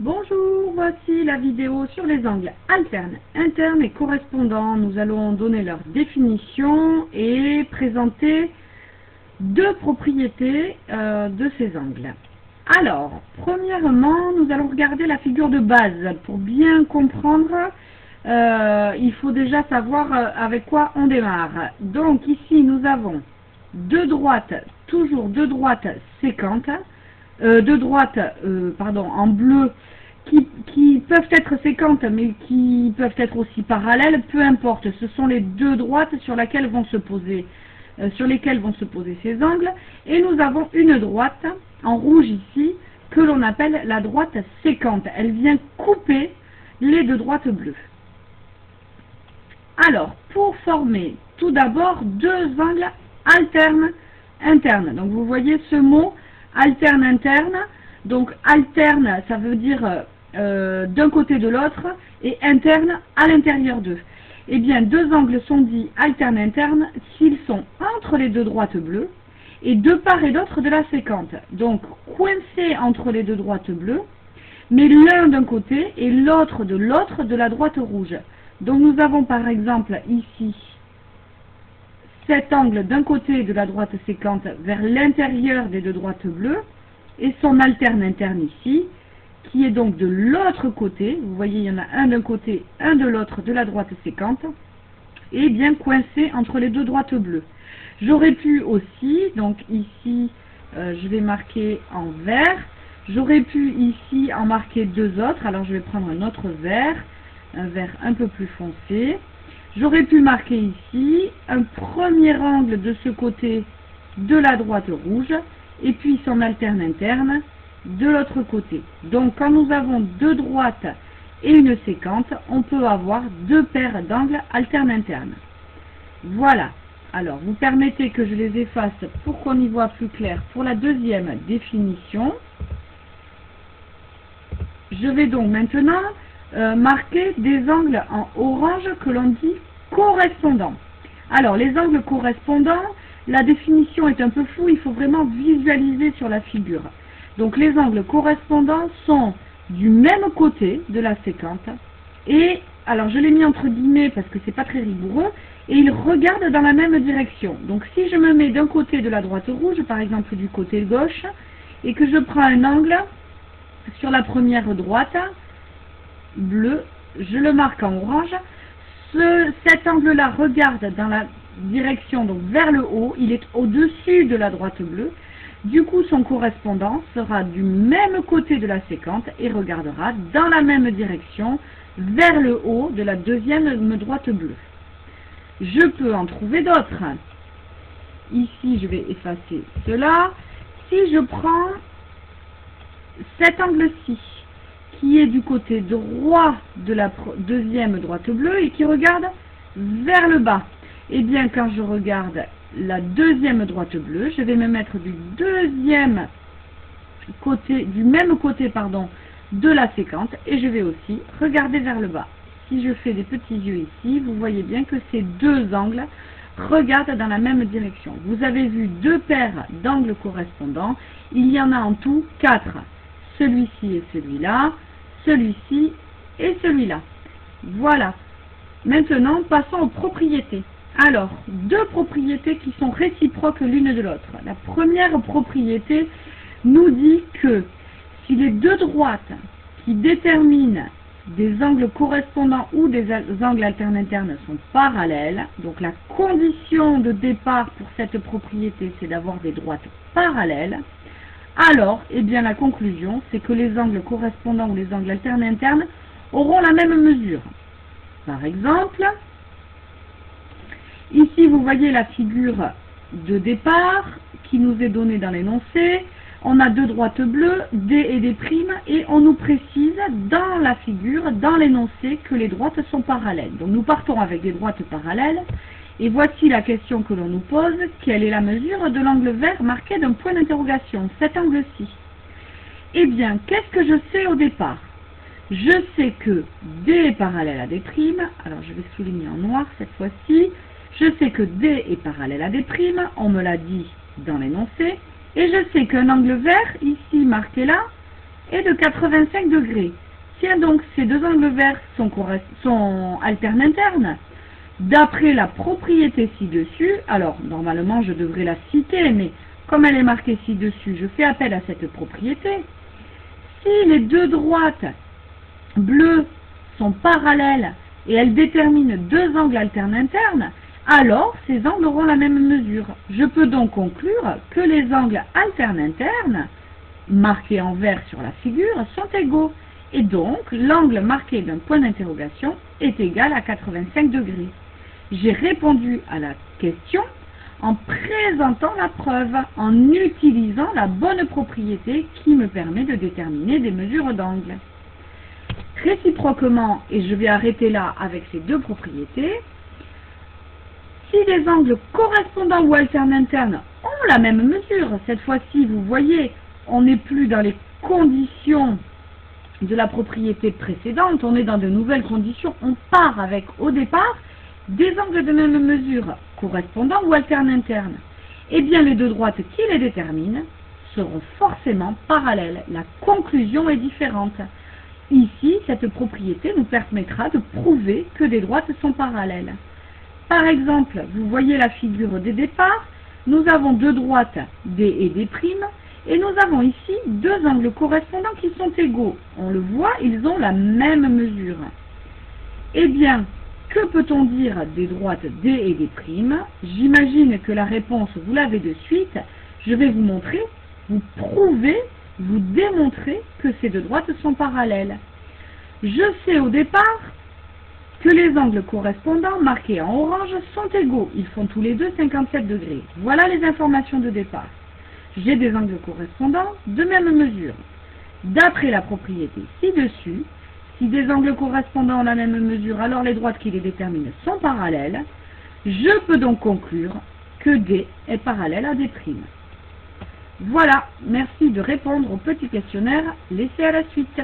Bonjour, voici la vidéo sur les angles alternes, internes et correspondants. Nous allons donner leur définition et présenter deux propriétés de ces angles. Alors, premièrement, nous allons regarder la figure de base. Pour bien comprendre, il faut déjà savoir avec quoi on démarre. Donc ici, nous avons deux droites, toujours deux droites séquentes, en bleu, qui peuvent être séquentes, mais qui peuvent être aussi parallèles, peu importe. Ce sont les deux droites sur lesquelles vont se poser ces angles. Et nous avons une droite, en rouge ici, que l'on appelle la droite séquente. Elle vient couper les deux droites bleues. Alors, pour former tout d'abord deux angles alternes internes. Donc vous voyez ce mot alterne interne. Donc alterne, ça veut dire d'un côté de l'autre, et interne à l'intérieur d'eux. Eh bien, deux angles sont dits alterne interne s'ils sont entre les deux droites bleues et de part et d'autre de la séquente. Donc coincés entre les deux droites bleues, mais l'un d'un côté et l'autre de la droite rouge. Donc nous avons par exemple ici cet angle d'un côté de la droite séquente vers l'intérieur des deux droites bleues et son alterne interne ici, qui est donc de l'autre côté. Vous voyez, il y en a un d'un côté, un de l'autre de la droite séquente, et bien coincé entre les deux droites bleues. J'aurais pu aussi, donc ici, je vais marquer en vert. J'aurais pu ici en marquer deux autres. Alors je vais prendre un autre vert, un vert un peu plus foncé. J'aurais pu marquer ici un premier angle de ce côté de la droite rouge, et puis son alterne interne de l'autre côté. Donc quand nous avons deux droites et une séquente, on peut avoir deux paires d'angles alternes internes. Voilà. Alors vous permettez que je les efface pour qu'on y voit plus clair pour la deuxième définition. Je vais donc maintenant marquer des angles en orange que l'on dit correspondants. Alors les angles correspondants, la définition est un peu floue, il faut vraiment visualiser sur la figure. Donc les angles correspondants sont du même côté de la séquente, et alors je l'ai mis entre guillemets parce que c'est pas très rigoureux, et ils regardent dans la même direction. Donc si je me mets d'un côté de la droite rouge, par exemple du côté gauche, et que je prends un angle sur la première droite bleue, je le marque en orange, cet angle-là regarde dans la direction, donc vers le haut, il est au-dessus de la droite bleue. Du coup, son correspondant sera du même côté de la séquente et regardera dans la même direction vers le haut de la deuxième droite bleue. Je peux en trouver d'autres. Ici, je vais effacer cela. Si je prends cet angle-ci, qui est du côté droit de la deuxième droite bleue et qui regarde vers le bas, eh bien, quand je regarde la deuxième droite bleue, je vais me mettre du même côté, de la séquente, et je vais aussi regarder vers le bas. Si je fais des petits yeux ici, vous voyez bien que ces deux angles regardent dans la même direction. Vous avez vu deux paires d'angles correspondants, il y en a en tout 4. Celui-ci et celui-là, celui-ci et celui-là. Voilà. Maintenant, passons aux propriétés. Alors, deux propriétés qui sont réciproques l'une de l'autre. La première propriété nous dit que si les deux droites qui déterminent des angles correspondants ou des angles alternes internes sont parallèles, donc la condition de départ pour cette propriété, c'est d'avoir des droites parallèles, alors, eh bien, la conclusion, c'est que les angles correspondants ou les angles alternes internes auront la même mesure. Par exemple, ici, vous voyez la figure de départ qui nous est donnée dans l'énoncé. On a deux droites bleues, D et D', et on nous précise dans la figure, dans l'énoncé, que les droites sont parallèles. Donc nous partons avec des droites parallèles, et voici la question que l'on nous pose: quelle est la mesure de l'angle vert marqué d'un point d'interrogation, cet angle-ci? Eh bien, qu'est-ce que je sais au départ? Je sais que D est parallèle à D', alors je vais souligner en noir cette fois-ci. Je sais que D est parallèle à D', on me l'a dit dans l'énoncé, et je sais qu'un angle vert, ici marqué là, est de 85 degrés. Tiens donc, ces deux angles verts sont alternes internes. D'après la propriété ci-dessus, alors normalement je devrais la citer, mais comme elle est marquée ci-dessus, je fais appel à cette propriété. Si les deux droites bleues sont parallèles et elles déterminent deux angles alternes internes, alors ces angles auront la même mesure. Je peux donc conclure que les angles alternes internes, marqués en vert sur la figure, sont égaux. Et donc, l'angle marqué d'un point d'interrogation est égal à 85 degrés. J'ai répondu à la question en présentant la preuve, en utilisant la bonne propriété qui me permet de déterminer des mesures d'angle. Réciproquement, et je vais arrêter là avec ces deux propriétés, si les angles correspondants ou alternes internes ont la même mesure, cette fois-ci, vous voyez, on n'est plus dans les conditions de la propriété précédente, on est dans de nouvelles conditions, on part avec, au départ, des angles de même mesure, correspondants ou alternes internes. Eh bien, les deux droites qui les déterminent seront forcément parallèles. La conclusion est différente. Ici, cette propriété nous permettra de prouver que des droites sont parallèles. Par exemple, vous voyez la figure des départs, nous avons deux droites D et D', et nous avons ici deux angles correspondants qui sont égaux. On le voit, ils ont la même mesure. Eh bien, que peut-on dire des droites D et D'? J'imagine que la réponse, vous l'avez de suite. Je vais vous montrer, vous prouver, vous démontrer que ces deux droites sont parallèles. Je sais au départ que les angles correspondants marqués en orange sont égaux. Ils font tous les deux 57 degrés. Voilà les informations de départ. J'ai des angles correspondants de même mesure. D'après la propriété ci-dessus, si des angles correspondants ont la même mesure, alors les droites qui les déterminent sont parallèles. Je peux donc conclure que D est parallèle à D'. Voilà, merci de répondre au petit questionnaire. Laissez à la suite.